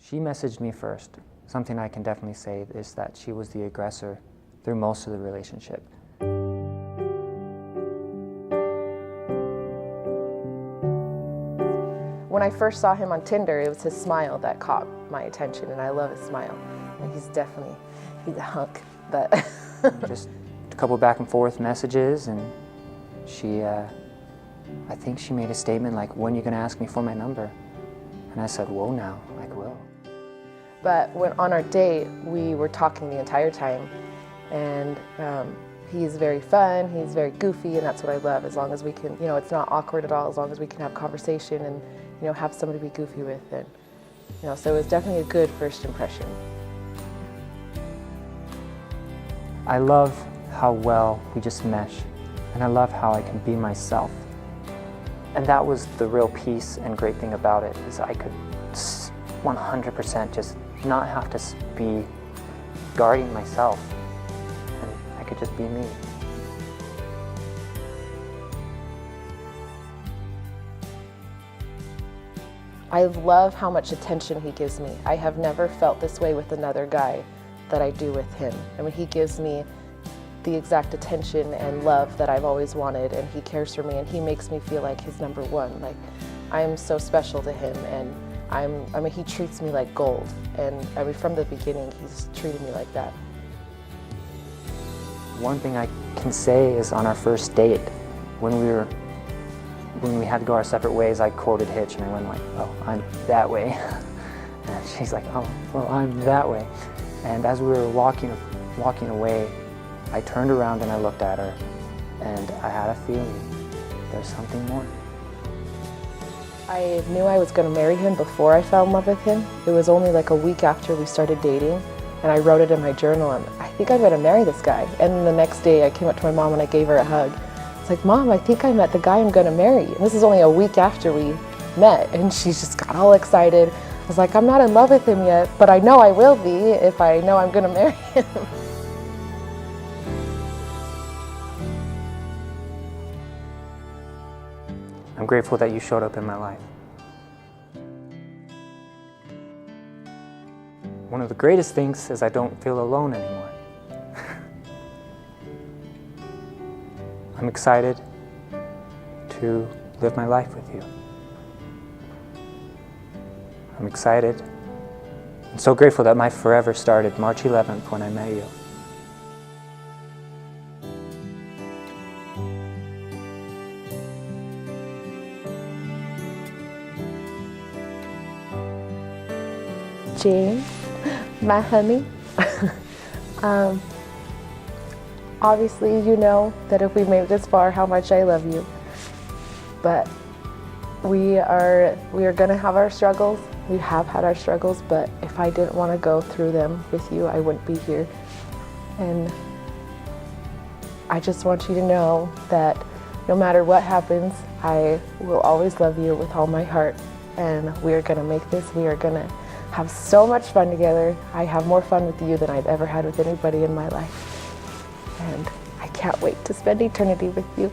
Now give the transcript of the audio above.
She messaged me first. Something I can definitely say is that she was the aggressor through most of the relationship. When I first saw him on Tinder, it was his smile that caught my attention, and I love his smile. And he's a hunk, but... Just a couple back and forth messages, and she, I think she made a statement like, "When are you gonna ask me for my number?" And I said, "Whoa now, like, will." But when on our date, we were talking the entire time, and he's very fun, he's very goofy, and that's what I love, as long as we can, it's not awkward at all, as long as we can have conversation and, have somebody to be goofy with, and, so it was definitely a good first impression. I love how well we just mesh, and I love how I can be myself. And that was the real piece and great thing about it, is I could 100% just not have to be guarding myself, and I could just be me. I love how much attention he gives me. I have never felt this way with another guy that I do with him. I mean, he gives me the exact attention and love that I've always wanted, and he cares for me, and he makes me feel like his number one. Like, I am so special to him, and he treats me like gold, and from the beginning, he's treated me like that. One thing I can say is on our first date, when we had to go our separate ways, I quoted Hitch, and I went like, "Oh, I'm that way." And she's like, "Oh, well, I'm that way." And as we were walking away, I turned around and I looked at her, and I had a feeling there's something more. I knew I was going to marry him before I fell in love with him. It was only like a week after we started dating, and I wrote it in my journal, and I think I'm going to marry this guy. And then the next day I came up to my mom and I gave her a hug. It's like, "Mom, I think I met the guy I'm going to marry." And this is only a week after we met, and she just got all excited. I was like, "I'm not in love with him yet, but I know I will be if I know I'm going to marry him." I'm grateful that you showed up in my life. One of the greatest things is I don't feel alone anymore. I'm excited to live my life with you. I'm excited and so grateful that my forever started March 11th when I met you. Jane, my honey, obviously you know that if we made it this far, how much I love you. But we are going to have our struggles. We have had our struggles, but if I didn't want to go through them with you, I wouldn't be here. And I just want you to know that no matter what happens, I will always love you with all my heart. And we are going to make this. We are going to have so much fun together. I have more fun with you than I've ever had with anybody in my life. And I can't wait to spend eternity with you.